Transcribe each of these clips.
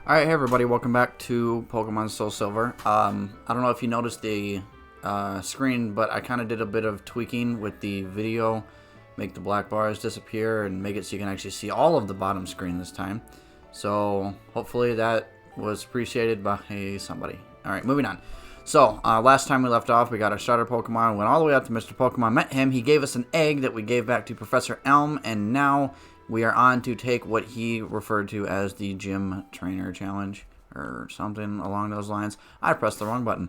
Alright, hey everybody, welcome back to Pokemon Soul Silver. I don't know if you noticed the screen, but I kind of did a bit of tweaking with the video. Make the black bars disappear and make it so you can actually see all of the bottom screen this time. So, hopefully that was appreciated by somebody. Alright, moving on. So, last time we left off, we got our starter Pokemon, went all the way up to Mr. Pokemon, met him, he gave us an egg that we gave back to Professor Elm, and now we are on to take what he referred to as the Gym Trainer Challenge, or something along those lines. I pressed the wrong button.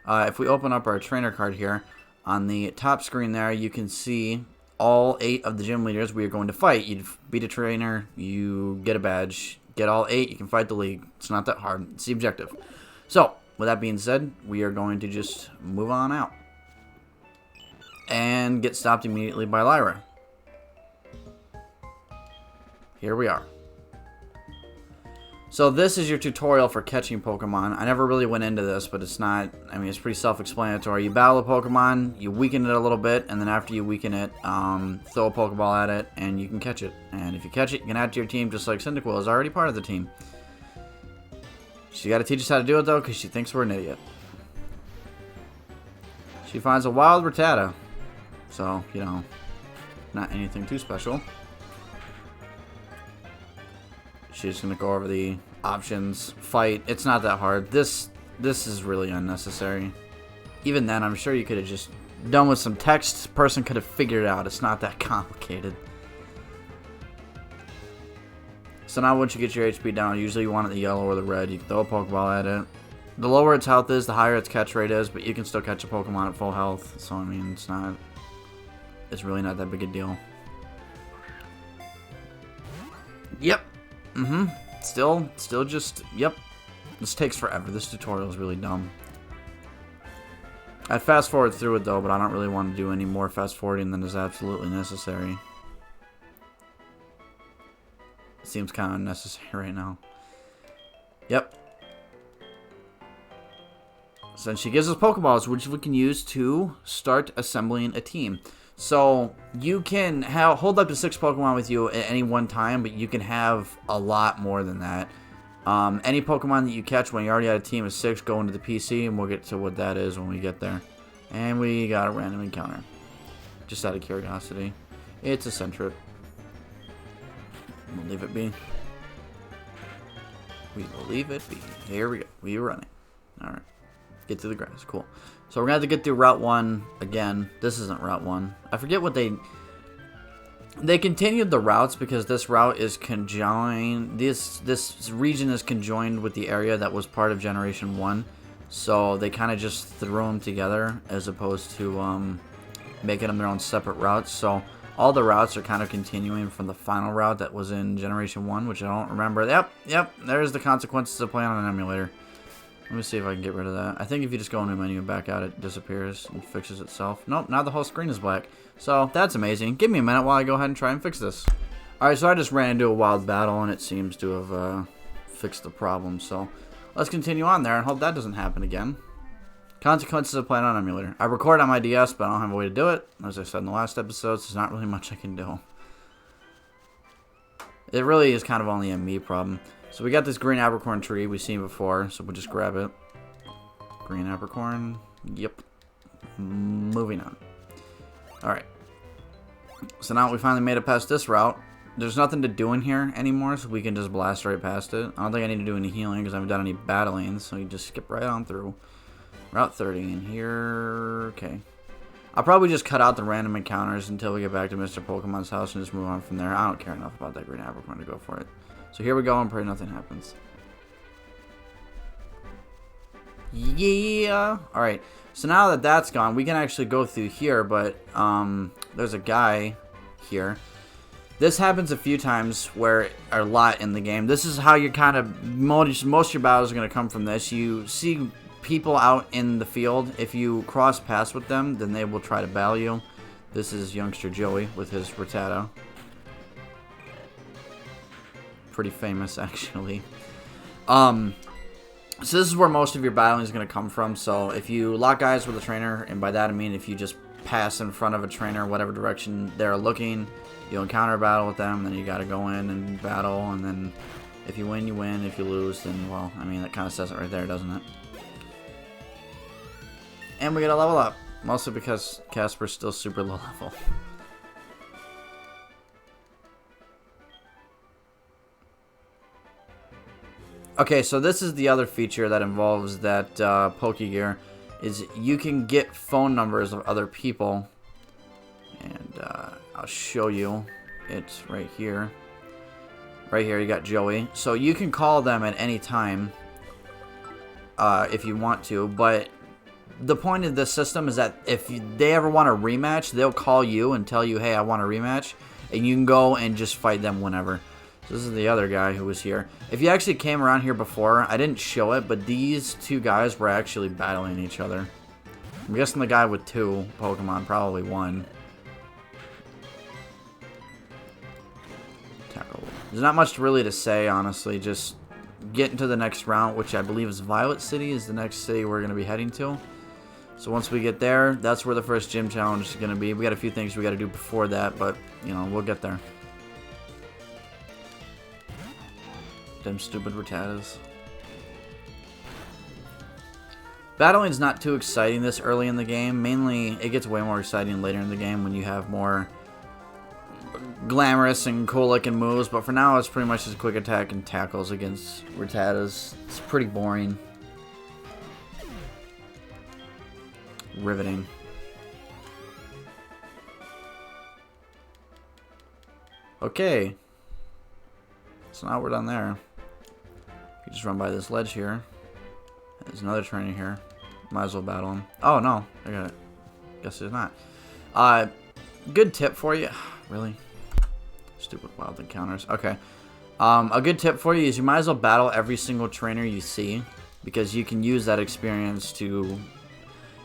If we open up our trainer card here, on the top screen there, you can see all 8 of the gym leaders we are going to fight. You beat a trainer, you get a badge, get all 8, you can fight the league. It's not that hard. It's the objective. So, with that being said, we are going to just move on out. And get stopped immediately by Lyra. Here we are. So this is your tutorial for catching Pokemon. I never really went into this, but it's not, I mean, it's pretty self-explanatory. You battle a Pokemon, you weaken it a little bit, and then after you weaken it, throw a Pokeball at it, and you can catch it. And if you catch it, you can add to your team just like Cyndaquil is already part of the team. She got to teach us how to do it, though, because she thinks we're an idiot. She finds a wild Rattata. So, you know, not anything too special. She's just going to go over the options. Fight. It's not that hard. This is really unnecessary. Even then, I'm sure you could have just done with some text. Person could have figured it out. It's not that complicated. So now once you get your HP down, usually you want it the yellow or the red. You can throw a Pokeball at it. The lower its health is, the higher its catch rate is, but you can still catch a Pokemon at full health. So, I mean, it's really not that big a deal. Yep. Still just, yep. This takes forever. This tutorial is really dumb. I fast forward through it though, but I don't really want to do any more fast forwarding than is absolutely necessary. It seems kind of unnecessary right now. Yep. So then she gives us Pokeballs, which we can use to start assembling a team. So, you can hold up to 6 Pokemon with you at any one time, but you can have a lot more than that. Any Pokemon that you catch when you already had a team of 6, go into the PC, and we'll get to what that is when we get there. And we got a random encounter. Just out of curiosity. It's a Sentret. We'll leave it be. We will leave it be. Here we go. We are running. Alright. Get through the grass. Cool. So we're going to have to get through Route 1 again. This isn't Route 1. I forget what they continued the routes because this route is conjoined. This region is conjoined with the area that was part of Generation 1. So they kind of just threw them together as opposed to making them their own separate routes. So all the routes are kind of continuing from the final route that was in Generation 1, which I don't remember. Yep. There's the consequences of playing on an emulator. Let me see if I can get rid of that. I think if you just go into a menu and back out, it disappears and fixes itself. Nope, now the whole screen is black. So, that's amazing. Give me a minute while I go ahead and try and fix this. Alright, so I just ran into a wild battle, and it seems to have fixed the problem. So, let's continue on there and hope that doesn't happen again. Consequences of playing on emulator. I record on my DS, but I don't have a way to do it. As I said in the last episode, so there's not really much I can do. It really is kind of only a me problem. So we got this green apricorn tree we've seen before, so we'll just grab it. Green apricorn. Yep. Moving on. Alright. So now we finally made it past this route. There's nothing to do in here anymore, so we can just blast right past it. I don't think I need to do any healing because I haven't done any battling, so you just skip right on through. Route 30 in here. Okay. I'll probably just cut out the random encounters until we get back to Mr. Pokemon's house and just move on from there. I don't care enough about that green apricorn to go for it. So here we go and pray nothing happens. Yeah. Alright. So now that that's gone, we can actually go through here, but there's a guy here. This happens a few times where a lot in the game. This is how you kind of most of your battles are going to come from this. You see people out in the field. If you cross paths with them, then they will try to battle you. This is youngster Joey with his Rattata. Pretty famous, actually. So this is where most of your battling is going to come from. So if you lock eyes with a trainer, and by that I mean if you just pass in front of a trainer, whatever direction they're looking, you'll encounter a battle with them, then you got to go in and battle, and then If you win, you win. If you lose, then, well, I mean, that kind of says it right there, doesn't it? And we gotta level up. Mostly because Casper's still super low level. Okay, so this is the other feature that involves that Pokegear, is you can get phone numbers of other people, and I'll show you. It's right here. Right here, you got Joey. So you can call them at any time if you want to, but the point of this system is that if they ever want a rematch, they'll call you and tell you, hey, I want a rematch, and you can go and just fight them whenever. This is the other guy who was here. If you actually came around here before, I didn't show it, but these two guys were actually battling each other. I'm guessing the guy with 2 Pokemon probably won. Tackle. There's not much really to say, honestly. Just get into the next round, which I believe is Violet City, is the next city we're going to be heading to. So once we get there, that's where the first gym challenge is going to be. We got a few things we got to do before that, but, you know, we'll get there. Them stupid Rattatas. Battling's not too exciting this early in the game. Mainly, it gets way more exciting later in the game when you have more glamorous and cool looking moves. But for now, it's pretty much just quick attack and tackles against Rattatas. It's pretty boring. Riveting. Okay. So now we're done there. You just run by this ledge here. There's another trainer here. Might as well battle him. Oh, no. I got it. Guess there's not. Good tip for you. Really? Stupid wild encounters. Okay. A good tip for you is you might as well battle every single trainer you see, because you can use that experience to...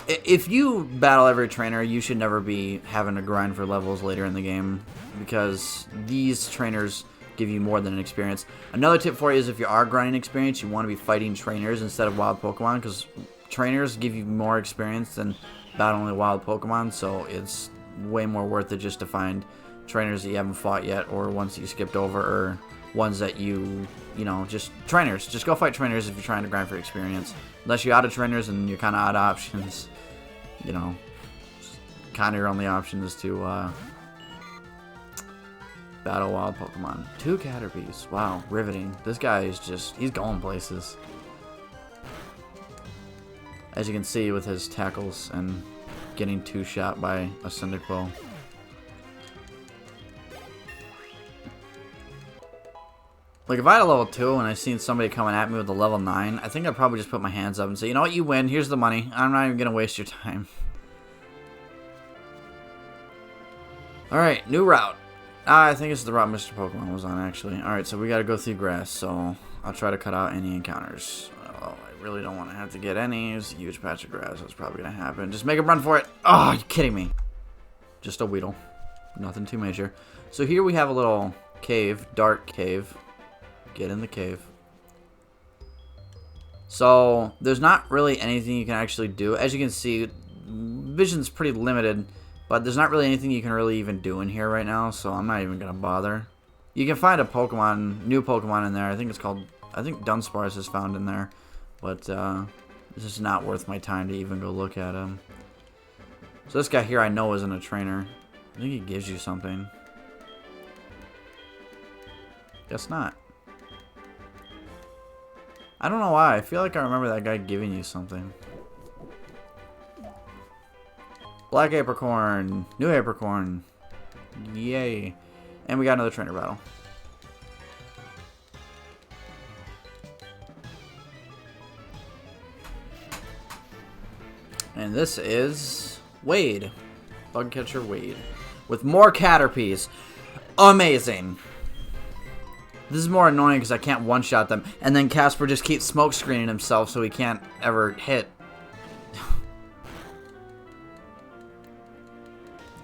If you battle every trainer, you should never be having to grind for levels later in the game, because these trainers give you more than an experience. Another tip for you is if you are grinding experience, you want to be fighting trainers instead of wild Pokemon, because trainers give you more experience than battling a wild Pokemon, so it's way more worth it just to find trainers that you haven't fought yet, or ones that you skipped over, or ones that you know, just trainers. Just go fight trainers if you're trying to grind for experience. Unless you're out of trainers and you're kind of out of options, you know, kind of your only option is to battle wild Pokemon. 2 Caterpies. Wow, riveting. This guy is just, he's going places. As you can see with his tackles and getting 2-shot by a Cyndaquil. Like, if I had a level 2 and I seen somebody coming at me with a level 9, I think I'd probably just put my hands up and say, you know what, you win, here's the money. I'm not even going to waste your time. Alright, new route. I think it's the route Mr. Pokemon was on, actually. Alright, so we gotta go through grass, so I'll try to cut out any encounters. Oh, I really don't want to have to get any. It's a huge patch of grass. That's probably gonna happen. Just make him run for it. Oh, you're kidding me. Just a Weedle. Nothing too major. So here we have a little cave, dark cave. Get in the cave. So there's not really anything you can actually do. As you can see, vision's pretty limited, but there's not really anything you can really even do in here right now, so I'm not even gonna bother. You can find a Pokemon, new Pokemon in there. I think it's called, I think Dunsparce is found in there, but it's just not worth my time to even go look at him. So this guy here I know isn't a trainer. I think he gives you something. Guess not. I don't know why. I feel like I remember that guy giving you something. Black Apricorn. New Apricorn. Yay. And we got another trainer battle. And this is Wade. Bug Catcher Wade. With more Caterpies. Amazing. This is more annoying because I can't one-shot them. And then Casper just keeps smoke screening himself so he can't ever hit.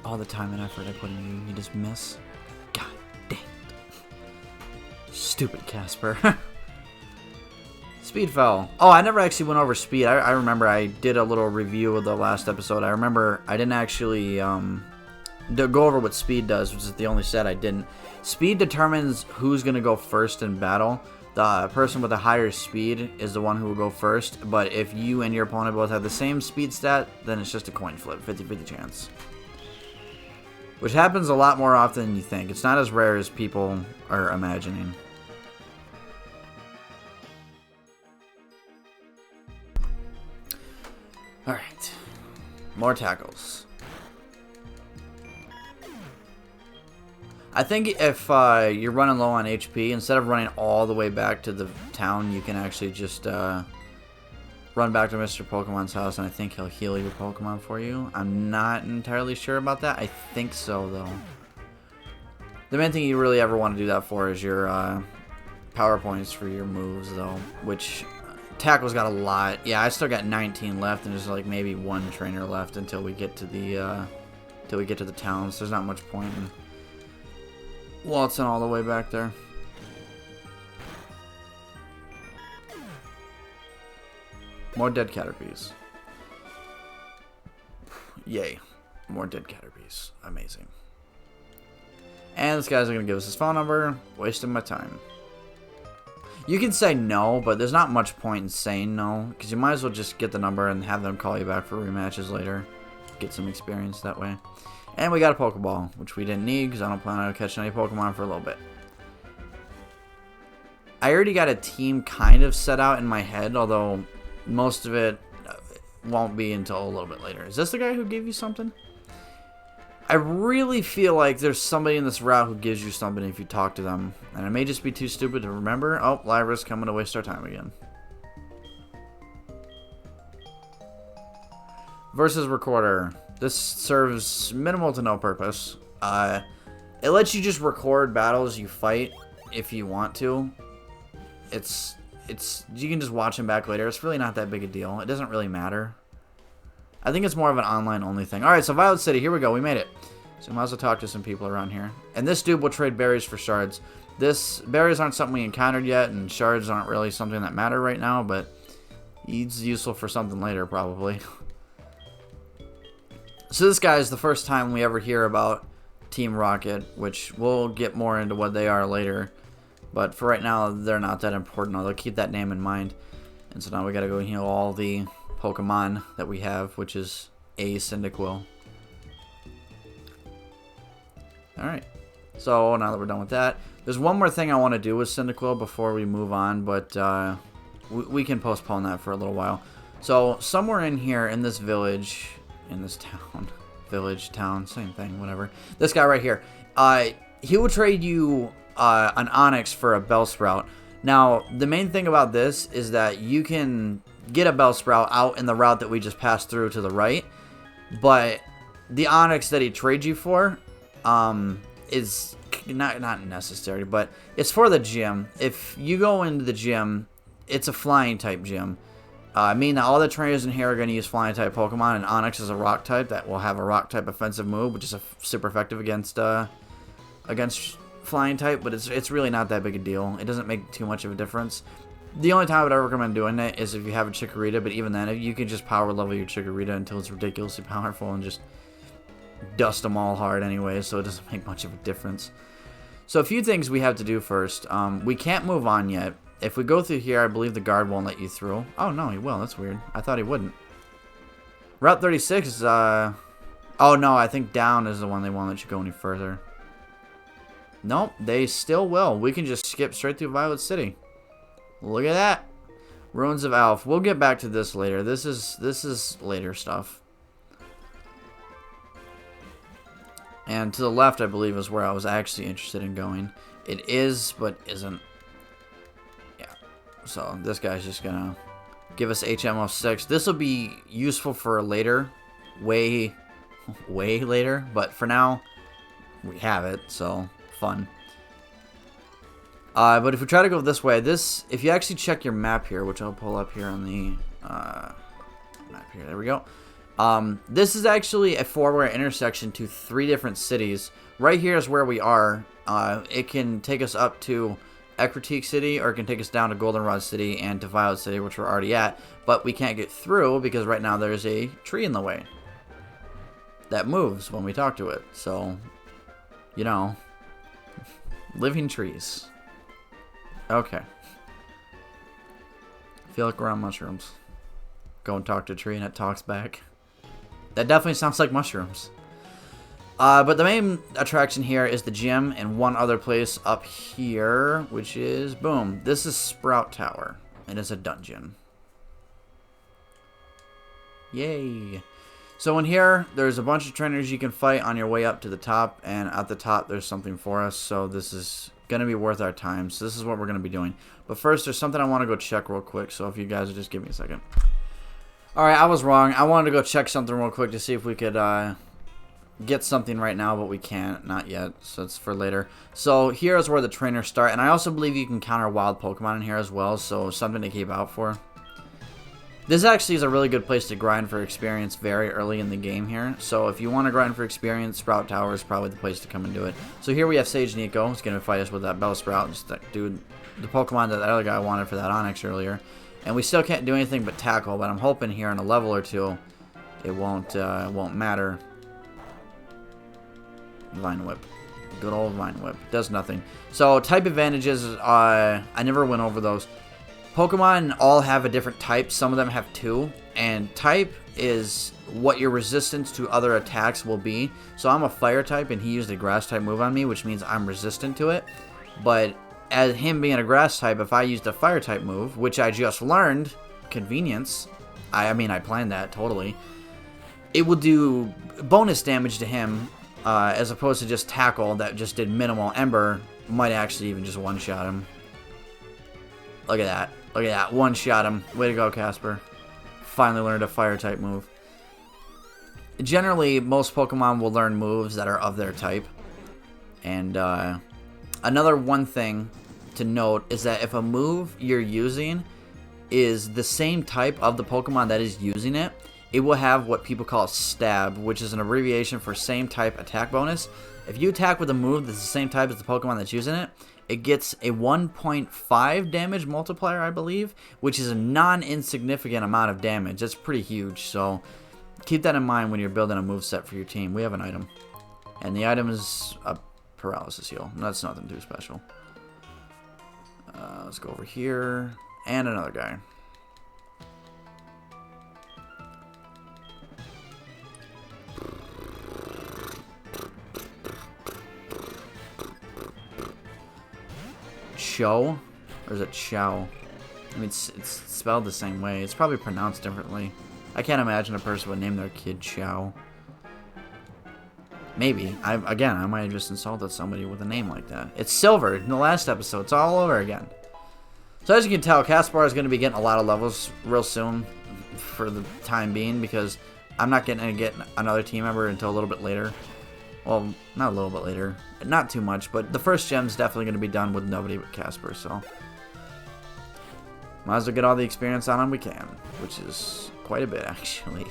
All the time and effort I put in you, you just miss. God dang it. Stupid Casper. Speed fell. Oh, I never actually went over speed. I remember I did a little review of the last episode. I remember I didn't actually go over what speed does, which is the only set I didn't. Speed determines who's going to go first in battle, the person with a higher speed is the one who will go first. But if you and your opponent both have the same speed stat, then it's just a coin flip, 50-50 chance. Which happens a lot more often than you think. It's not as rare as people are imagining. Alright. More tackles. I think if you're running low on HP, instead of running all the way back to the town, you can actually just run back to Mr. Pokemon's house, and I think he'll heal your Pokemon for you. I'm not entirely sure about that. I think so, though. The main thing you really ever want to do that for is your power points for your moves, though, which Tackle's got a lot. Yeah, I still got 19 left, and there's like maybe one trainer left until we get to the town. So there's not much point in waltzing all the way back there. More dead Caterpies. Yay. More dead Caterpies. Amazing. And this guy's going to give us his phone number. Wasting my time. You can say no, but there's not much point in saying no, because you might as well just get the number and have them call you back for rematches later. Get some experience that way. And we got a Pokeball, which we didn't need because I don't plan on catching any Pokemon for a little bit. I already got a team kind of set out in my head, although most of it won't be until a little bit later. Is this the guy who gave you something? I really feel like there's somebody in this route who gives you something if you talk to them. And I may just be too stupid to remember. Oh, Lyra's coming to waste our time again. Versus Recorder. This serves minimal to no purpose. It lets you just record battles you fight if you want to. You can just watch them back later. It's really not that big a deal. It doesn't really matter. I think it's more of an online-only thing. Alright, so Violet City, here we go. We made it. So we might as well talk to some people around here. And this dude will trade berries for shards. Berries aren't something we encountered yet, and shards aren't really something that matter right now, but he's useful for something later, probably. So this guy is the first time we ever hear about Team Rocket, which we'll get more into what they are later. But for right now, they're not that important, although keep that name in mind. And so now we gotta go heal all the Pokemon that we have, which is a Cyndaquil. Alright, so now that we're done with that, there's one more thing I want to do with Cyndaquil before we move on, but we can postpone that for a little while. So somewhere in here, in this village, in this town, village, town, same thing, whatever. This guy right here, he will trade you an Onix for a Bellsprout. Now, the main thing about this is that you can get a Bellsprout out in the route that we just passed through to the right, but the Onix that he trades you for is not necessary, but it's for the gym. If you go into the gym, it's a flying type gym. Meaning that all the trainers in here are going to use flying type Pokemon, and Onix is a rock type that will have a rock type offensive move, which is super effective against flying type, but it's really not that big a deal. It doesn't make too much of a difference. The only time I would ever recommend doing it is if you have a Chikorita, but even then, if you can just power level your Chikorita until it's ridiculously powerful and just dust them all hard anyway, so it doesn't make much of a difference. So a few things we have to do first. We can't move on yet. If we go through here, I believe the guard won't let you through. Oh, no, he will. That's weird. I thought he wouldn't. Route 36 is, oh, no, I think down is the one they won't let you go any further. Nope, they still will. We can just skip straight through Violet City. Look at that. Ruins of Alph. We'll get back to this later. This is later stuff. And to the left, I believe, is where I was actually interested in going. It is, but isn't. Yeah. So this guy's just gonna give us HM06. This will be useful for later. Way later. But for now, we have it. So, fun. But if we try to go this way, if you actually check your map here, which I'll pull up here on the map here, there we go. This is actually a four-way intersection to 3 different cities. Right here is where we are. It can take us up to Ecruteak City, or it can take us down to Goldenrod City and to Violet City, which we're already at. But we can't get through because right now there's a tree in the way that moves when we talk to it. So, you know, living trees. Okay. Feel like we're on mushrooms. Go and talk to a tree and it talks back. That definitely sounds like mushrooms. But the main attraction here is the gym and one other place up here, which is, boom, this is Sprout Tower. It is a dungeon. Yay. So in here, there's a bunch of trainers you can fight on your way up to the top, and at the top there's something for us, so this is going to be worth our time. So this is what we're going to be doing. But first, there's something I want to go check real quick, so if you guys would just give me a second. Alright, I was wrong. I wanted to go check something real quick to see if we could get something right now, but we can't. Not yet, so it's for later. So here is where the trainers start, and I also believe you can counter wild Pokemon in here as well, so something to keep out for. This actually is a really good place to grind for experience very early in the game here. So if you want to grind for experience, Sprout Tower is probably the place to come and do it. So here we have Sage Nico. He's going to fight us with that Bellsprout. Just that dude, the Pokemon that the other guy wanted for that Onix earlier. And we still can't do anything but tackle, but I'm hoping here in a level or two it won't matter. Vine Whip. Good old Vine Whip. Does nothing. So type advantages, I never went over those. Pokemon all have a different type. Some of them have two. And type is what your resistance to other attacks will be. So I'm a fire type and he used a grass type move on me, which means I'm resistant to it. But as him being a grass type, if I used a fire type move, which I just learned, convenience, I mean I planned that totally, it will do bonus damage to him as opposed to just tackle that just did minimal. Ember might actually even just one-shot him. Look at that. Look at that. One-shot him. Way to go, Casper. Finally learned a fire-type move. Generally, most Pokemon will learn moves that are of their type. And another one thing to note is that if a move you're using is the same type of the Pokemon that is using it, it will have what people call stab, which is an abbreviation for same type attack bonus. If you attack with a move that's the same type as the Pokemon that's using it, it gets a 1.5 damage multiplier, I believe, which is a non-insignificant amount of damage. That's pretty huge, so keep that in mind when you're building a moveset for your team. We have an item, and the item is a paralysis heal. That's nothing too special. Let's go over here, and another guy. Cho? Or is it Chow? I mean, it's spelled the same way. It's probably pronounced differently. I can't imagine a person would name their kid Chow. Maybe. I might have just insulted somebody with a name like that. It's Silver in the last episode. It's all over again. So as you can tell, Caspar is going to be getting a lot of levels real soon for the time being, because I'm not going to get another team member until a little bit later. Well, not a little bit later. Not too much, but the first gem's definitely going to be done with nobody but Casper, so might as well get all the experience on him we can, which is quite a bit, actually.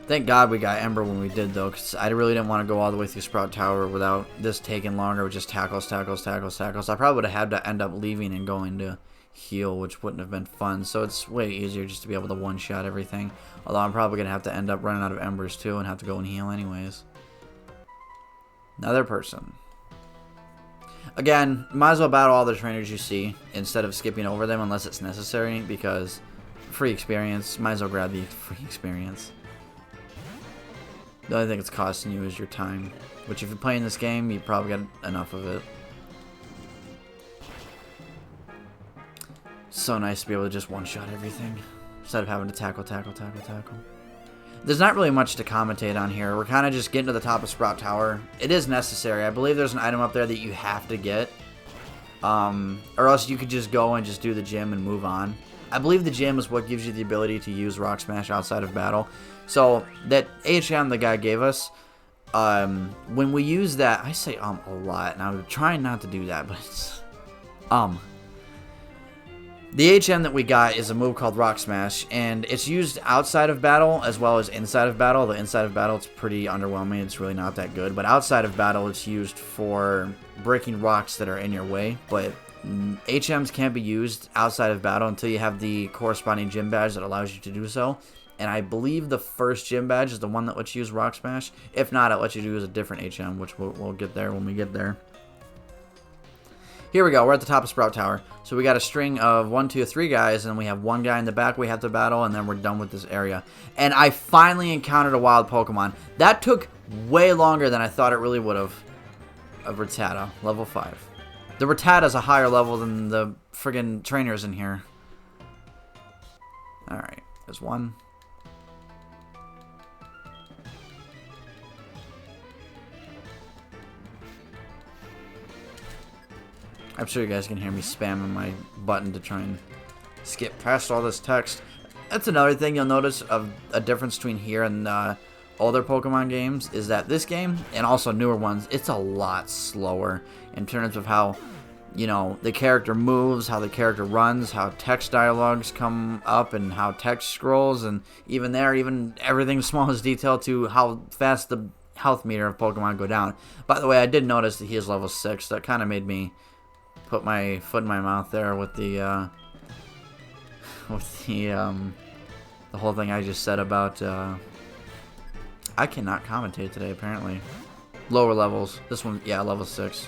Thank God we got Ember when we did, though, because I really didn't want to go all the way through Sprout Tower without this taking longer with just tackles. I probably would have had to end up leaving and going to heal, which wouldn't have been fun. So it's way easier just to be able to one-shot everything. Although I'm probably going to have to end up running out of embers, too, and have to go and heal anyways. Another person. Again, might as well battle all the trainers you see instead of skipping over them unless it's necessary, because free experience, might as well grab the free experience. The only thing it's costing you is your time, which if you're playing this game, you probably got enough of it. So nice to be able to just one-shot everything instead of having to tackle. There's not really much to commentate on here. We're kind of just getting to the top of Sprout Tower. It is necessary. I believe there's an item up there that you have to get. Or else you could just go and just do the gym and move on. I believe the gym is what gives you the ability to use Rock Smash outside of battle. So that AHM the guy gave us, when we use that, I say a lot, and I'm trying not to do that, but it's The HM that we got is a move called Rock Smash, and it's used outside of battle as well as inside of battle. The inside of battle, it's pretty underwhelming. It's really not that good. But outside of battle, it's used for breaking rocks that are in your way. But HMs can't be used outside of battle until you have the corresponding gym badge that allows you to do so. And I believe the first gym badge is the one that lets you use Rock Smash. If not, it lets you use a different HM, which we'll get there when we get there. Here we go. We're at the top of Sprout Tower. So we got a string of 1, 2, 3 guys, and we have one guy in the back we have to battle, and then we're done with this area. And I finally encountered a wild Pokemon. That took way longer than I thought it really would have. A Rattata, level 5. The Rattata's a higher level than the friggin' trainers in here. Alright, there's one. I'm sure you guys can hear me spamming my button to try and skip past all this text. That's another thing you'll notice of a difference between here and older Pokemon games is that this game, and also newer ones, it's a lot slower in terms of how, you know, the character moves, how the character runs, how text dialogues come up, and how text scrolls, and even there, even everything small as detail to how fast the health meter of Pokemon go down. By the way, I did notice that he is level 6. That kind of made me put my foot in my mouth there with the whole thing I just said about I cannot commentate today apparently. Lower levels. This one, yeah, level 6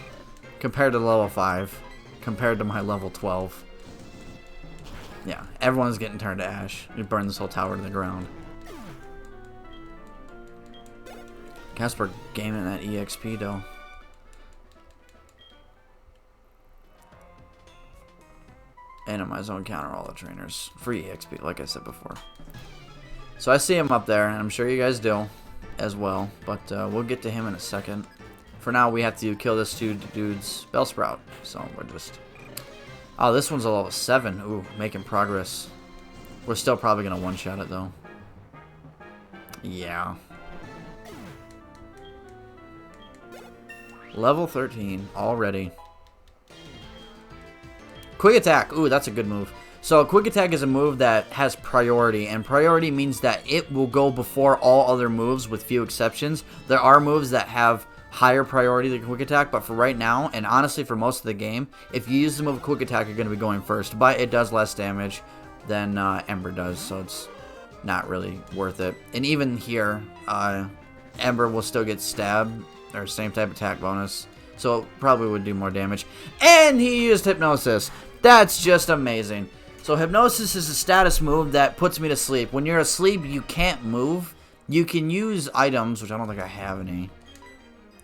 compared to level 5 compared to my level 12. Yeah, everyone's getting turned to ash. You burn this whole tower to the ground. Casper gaming that EXP though. And in my zone counter all the trainers. Free EXP, like I said before. So I see him up there, and I'm sure you guys do as well. But we'll get to him in a second. For now, we have to kill this dude's Bellsprout. So we're just... Oh, this one's a level 7. Ooh, making progress. We're still probably going to one-shot it, though. Yeah. Level 13 already. Quick Attack. Ooh, that's a good move. So Quick Attack is a move that has priority, and priority means that it will go before all other moves with few exceptions. There are moves that have higher priority than Quick Attack, but for right now, and honestly for most of the game, if you use the move Quick Attack, you're going to be going first. But it does less damage than Ember does, so it's not really worth it. And even here, Ember will still get stabbed, or same type attack bonus, so it probably would do more damage. And he used Hypnosis. That's just amazing. So Hypnosis is a status move that puts me to sleep. When you're asleep, you can't move. You can use items, which I don't think I have any.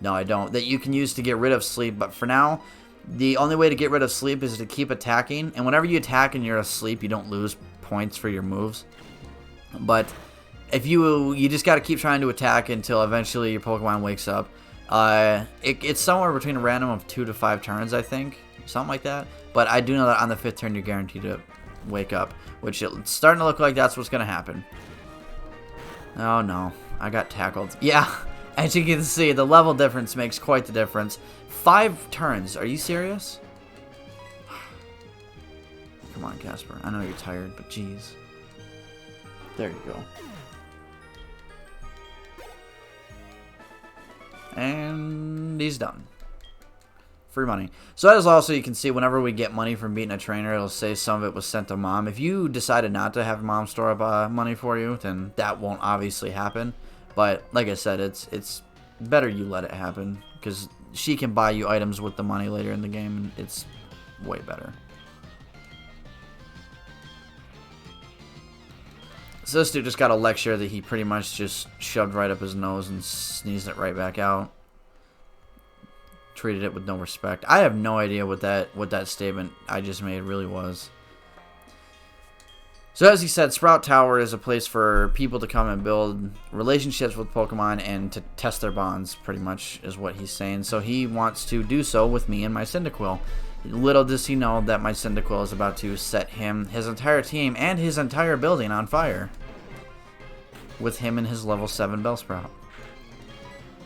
No, I don't. That you can use to get rid of sleep. But for now, the only way to get rid of sleep is to keep attacking. And whenever you attack and you're asleep, you don't lose points for your moves. But if you just got to keep trying to attack until eventually your Pokemon wakes up. It's somewhere between a random of 2 to 5 turns, I think. Something like that. But I do know that on the 5th turn, you're guaranteed to wake up. Which it's starting to look like that's what's going to happen. Oh, no. I got tackled. Yeah. As you can see, the level difference makes quite the difference. 5 turns. Are you serious? Come on, Casper. I know you're tired, but geez. There you go. And he's done. Free money. So that is also, you can see whenever we get money from beating a trainer, it'll say some of it was sent to mom. If you decided not to have mom store up money for you, then that won't obviously happen. But like I said, it's better you let it happen, because she can buy you items with the money later in the game, and it's way better. So this dude just got a lecture that he pretty much just shoved right up his nose and sneezed it right back out. Treated it with no respect. I have no idea what that statement I just made really was. So as he said, Sprout Tower is a place for people to come and build relationships with Pokemon and to test their bonds, pretty much is what he's saying. So he wants to do so with me and my Cyndaquil. Little does he know that my Cyndaquil is about to set him, his entire team, and his entire building on fire. With him and his level 7 Bellsprout.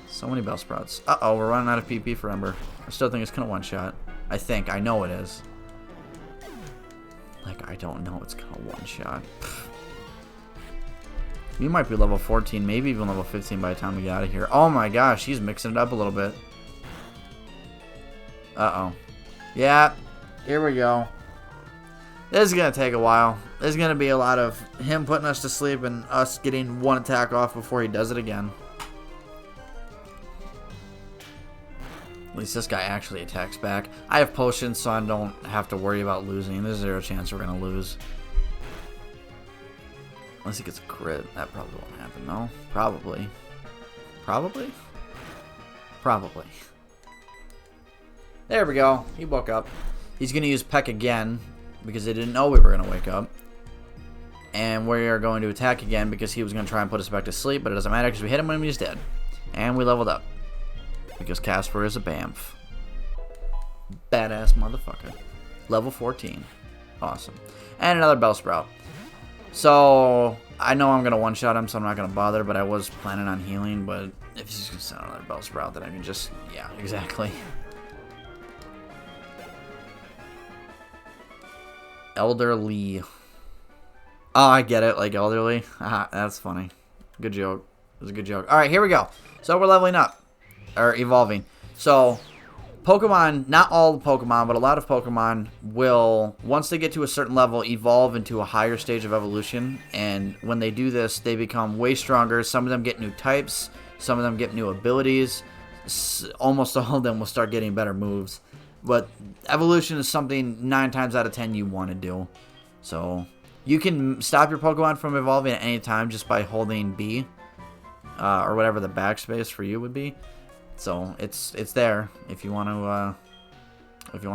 So many Bellsprouts. Uh-oh, we're running out of PP for Ember. I still think it's going to one-shot. I think. I know it is. Like, I don't know it's going to one-shot. You might be level 14, maybe even level 15 by the time we get out of here. Oh my gosh, he's mixing it up a little bit. Uh-oh. Yeah, here we go. This is going to take a while. There's going to be a lot of him putting us to sleep and us getting one attack off before he does it again. At least this guy actually attacks back. I have potions, so I don't have to worry about losing. There's 0 chance we're going to lose. Unless he gets a crit. That probably won't happen, no? Probably. Probably? Probably. There we go. He woke up. He's going to use Peck again because they didn't know we were going to wake up. And we are going to attack again because he was going to try and put us back to sleep, but it doesn't matter because we hit him when he was dead. And we leveled up. Because Casper is a BAMF. Badass motherfucker. Level 14. Awesome. And another Bellsprout. So, I know I'm going to one-shot him, so I'm not going to bother, but I was planning on healing, but if he's going to send another Bellsprout, then I can just... Yeah, exactly. Elderly. Oh, I get it, like elderly. Aha, that's funny. Good joke. It was a good joke. Alright, here we go. So, we're leveling up. Or evolving. So, Pokemon, not all Pokemon, but a lot of Pokemon will, once they get to a certain level, evolve into a higher stage of evolution. And when they do this, they become way stronger. Some of them get new types. Some of them get new abilities. Almost all of them will start getting better moves. But evolution is something 9 times out of 10 you want to do. So, you can stop your Pokemon from evolving at any time just by holding B. Or whatever the backspace for you would be. So it's there if you want to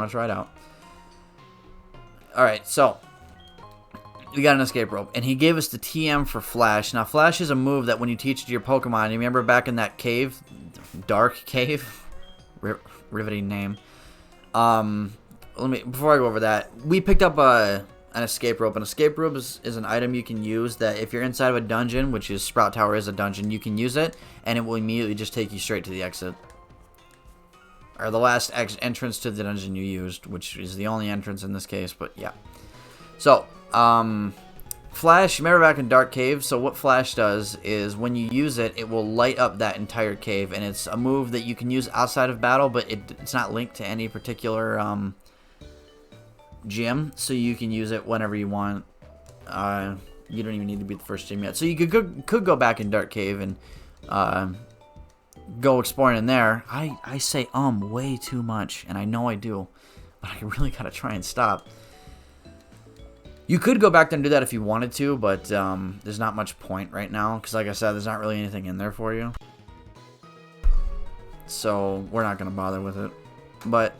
try it out. All right, so we got an escape rope, and he gave us the TM for Flash. Now Flash is a move that when you teach it to your Pokemon, you remember back in that cave, Dark Cave, riveting name. Before I go over that, we picked up an escape rope. An escape rope is an item you can use that if you're inside of a dungeon, which is Sprout Tower is a dungeon, you can use it, and it will immediately just take you straight to the exit. Or the last entrance to the dungeon you used, which is the only entrance in this case, but yeah. So, Flash, remember back in Dark Cave, so what Flash does is when you use it, it will light up that entire cave, and it's a move that you can use outside of battle, but it's not linked to any particular, gym, so you can use it whenever you want. You don't even need to be the first gym yet. So you could go back in Dark Cave and go exploring in there. I say way too much, and I know I do, but I really gotta try and stop. You could go back there and do that if you wanted to, but there's not much point right now, because like I said, there's not really anything in there for you. So we're not gonna bother with it. But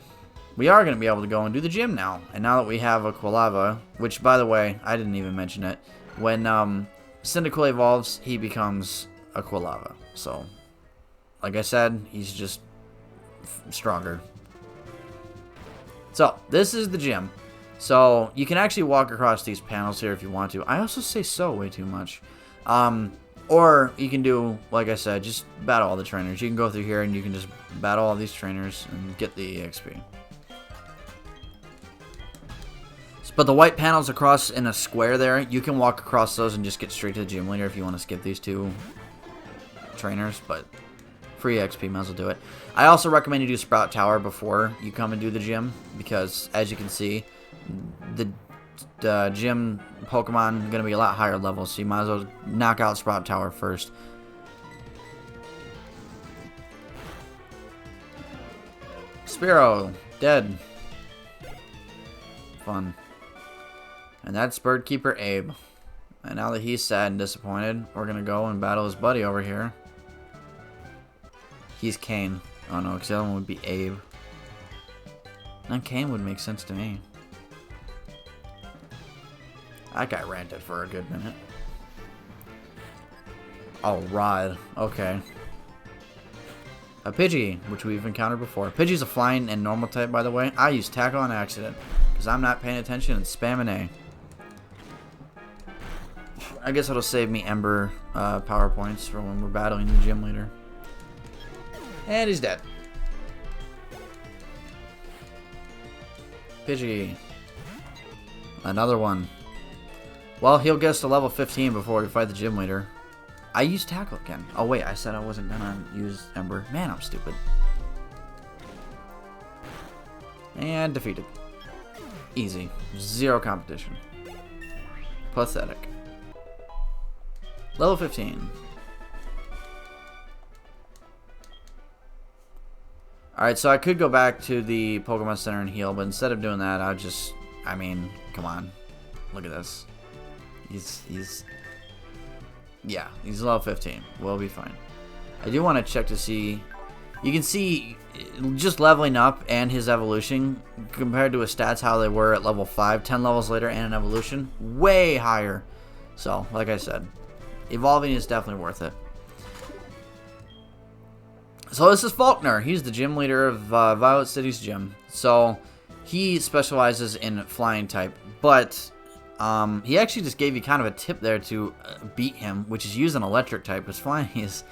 we are going to be able to go and do the gym now. And now that we have a Quilava, which, by the way, I didn't even mention it. When Cyndaquil evolves, he becomes a Quilava. So, like I said, he's just stronger. So, this is the gym. So, you can actually walk across these panels here if you want to. I also say so way too much. Or you can do, like I said, just battle all the trainers. You can go through here and you can just battle all these trainers and get the EXP. But the white panels across in a square there, you can walk across those and just get straight to the gym leader if you want to skip these 2 trainers, but free XP, might as well do it. I also recommend you do Sprout Tower before you come and do the gym, because as you can see, the gym Pokemon are going to be a lot higher level, so you might as well knock out Sprout Tower first. Spearow, dead. Fun. And that's Birdkeeper Abe. And now that he's sad and disappointed, we're going to go and battle his buddy over here. He's Kane. Oh no, because the other one would be Abe. And Kane would make sense to me. That guy ranted for a good minute. Oh, Rod. Okay. A Pidgey, which we've encountered before. Pidgey's a flying and normal type, by the way. I use Tackle on accident, because I'm not paying attention and spamming A. I guess it'll save me Ember power points for when we're battling the gym leader. And he's dead. Pidgey. Another one. Well, he'll get us to level 15 before we fight the gym leader. I used Tackle again. Oh wait, I said I wasn't gonna use Ember. Man, I'm stupid. And defeated. Easy. Zero competition. Pathetic. Level 15. Alright, so I could go back to the Pokemon Center and heal, but instead of doing that, I mean, come on. Look at this. Yeah, he's level 15. We'll be fine. I do want to check to see. You can see just leveling up and his evolution compared to his stats, how they were at level 5, 10 levels later, and an evolution way higher. So, like I said, evolving is definitely worth it. So this is Falkner. He's the gym leader of Violet City's gym. So he specializes in flying type, but he actually just gave you kind of a tip there to beat him, which is use an electric type, because flying is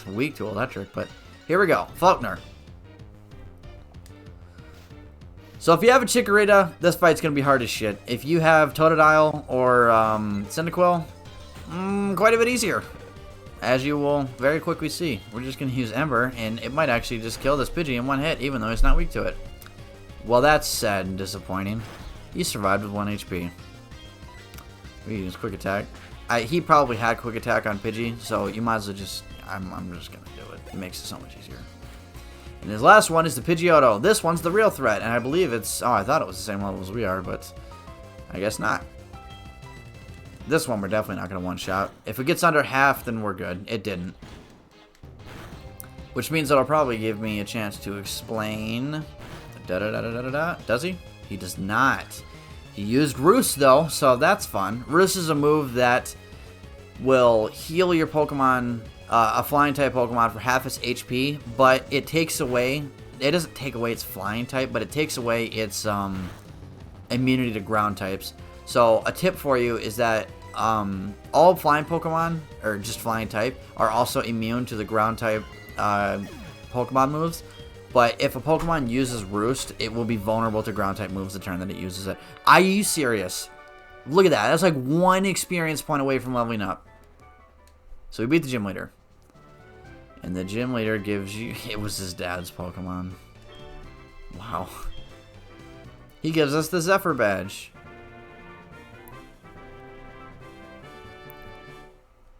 weak to electric. But here we go, Falkner. So if you have a Chikorita, this fight's going to be hard as shit. If you have Totodile or Cyndaquil, quite a bit easier. As you will very quickly see. We're just going to use Ember, and it might actually just kill this Pidgey in one hit, even though he's not weak to it. Well, that's sad and disappointing. He survived with 1 HP. We use Quick Attack. He probably had Quick Attack on Pidgey, so you might as well just... I'm just going to do it. It makes it so much easier. And his last one is the Pidgeotto. This one's the real threat, and I believe it's... Oh, I thought it was the same level as we are, but I guess not. This one we're definitely not going to one-shot. If it gets under half, then we're good. It didn't. Which means it'll probably give me a chance to explain. Does he? He does not. He used Roost, though, so that's fun. Roost is a move that will heal your Pokemon, a flying-type Pokemon, for half its HP, but it takes away... It doesn't take away its flying type, but it takes away its immunity to ground types. So a tip for you is that all flying Pokemon, or just flying type, are also immune to the ground type Pokemon moves. But if a Pokemon uses Roost, it will be vulnerable to ground type moves the turn that it uses it. Are you serious? Look at that. That's like 1 experience point away from leveling up. So we beat the gym leader. And the gym leader gives you... It was his dad's Pokemon. Wow. He gives us the Zephyr badge.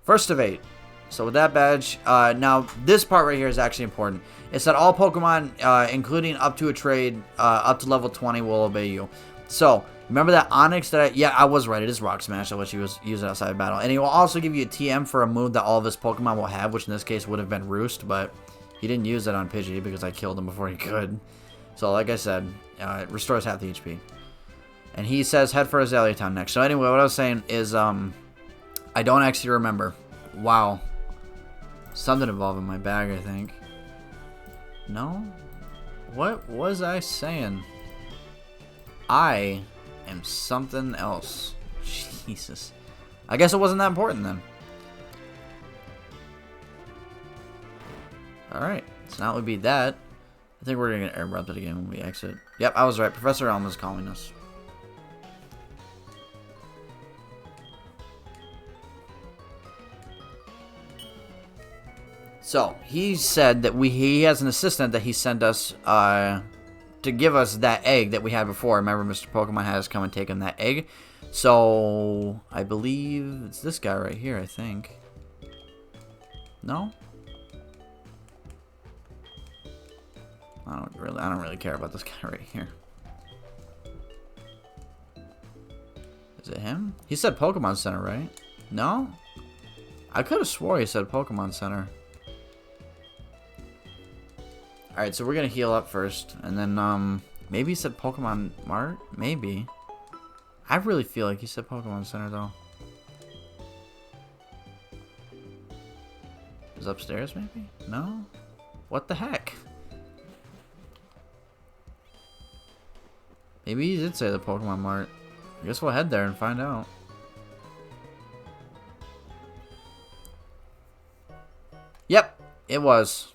First of 8. So with that badge, now this part right here is actually important. It said all Pokemon, including up to a trade, up to level 20 will obey you. So, remember that Onix that I was right, it is Rock Smash, I wish he was using outside of battle. And he will also give you a TM for a move that all of his Pokemon will have, which in this case would have been Roost, but he didn't use that on Pidgey because I killed him before he could. So, like I said, it restores half the HP. And he says head for Azalea Town next. So anyway, what I was saying is, I don't actually remember. Wow. Something involved in my bag, I think. No? What was I saying? I am something else. Jesus. I guess it wasn't that important then. Alright. So now we beat that. I think we're going to get interrupted again when we exit. Yep, I was right. Professor Elm is calling us. So, he said that he has an assistant that he sent us to give us that egg that we had before. Remember, Mr. Pokemon had us come and take him that egg. So, I believe it's this guy right here, I think. No? I don't really care about this guy right here. Is it him? He said Pokemon Center, right? No? I could have swore he said Pokemon Center. Alright, so we're going to heal up first. And then, maybe he said Pokemon Mart? Maybe. I really feel like he said Pokemon Center, though. Is it upstairs, maybe? No? What the heck? Maybe he did say the Pokemon Mart. I guess we'll head there and find out. Yep, it was.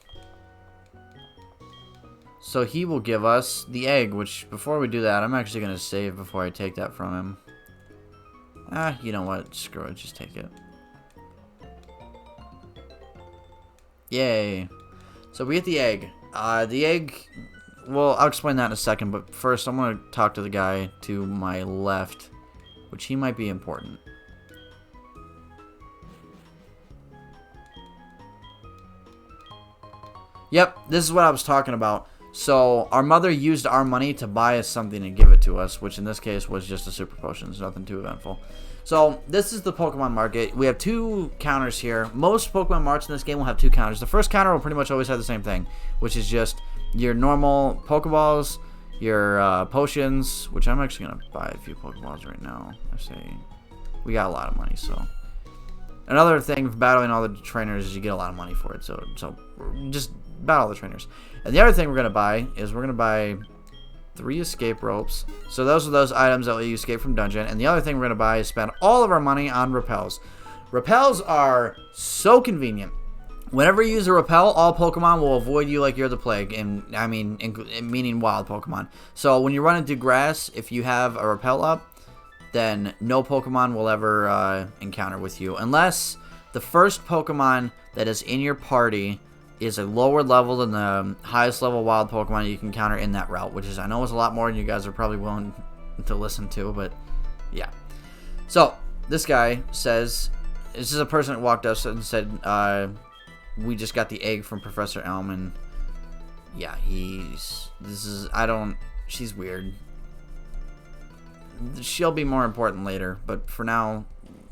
So he will give us the egg, which before we do that, I'm actually going to save before I take that from him. You know what? Screw it. Just take it. Yay. So we get the egg. The egg, well, I'll explain that in a second, but first I'm going to talk to the guy to my left, which he might be important. Yep, this is what I was talking about. So our mother used our money to buy us something and give it to us, which in this case was just a super potion. It's nothing too eventful. So this is the Pokemon Market. We have 2 counters here. Most Pokemon Marts in this game will have 2 counters. The first counter will pretty much always have the same thing, which is just your normal Pokeballs, your potions, which I'm actually going to buy a few Pokeballs right now. I say we got a lot of money, so. Another thing for battling all the trainers is you get a lot of money for it, so just battle all the trainers. And the other thing we're going to buy is we're going to buy 3 escape ropes. So those are those items that let you escape from dungeon. And the other thing we're going to buy is spend all of our money on repels. Repels are so convenient. Whenever you use a repel, all Pokemon will avoid you like you're the plague. And I mean, meaning wild Pokemon. So when you run into grass, if you have a repel up, then no Pokemon will ever encounter with you. Unless the first Pokemon that is in your party is a lower level than the highest level wild Pokemon you can encounter in that route, which is, I know, is a lot more than you guys are probably willing to listen to, but yeah. So this guy says, this is a person that walked up and said, we just got the egg from Professor Elm, and yeah, she's weird. She'll be more important later, but for now,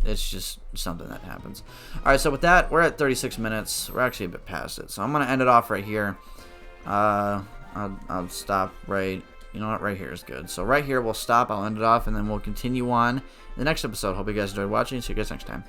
it's just something that happens. Alright, so with that, we're at 36 minutes. We're actually a bit past it, so I'm going to end it off right here. I'll stop right, you know what, right here is good. So right here, we'll stop, I'll end it off, and then we'll continue on in the next episode. Hope you guys enjoyed watching. See you guys next time.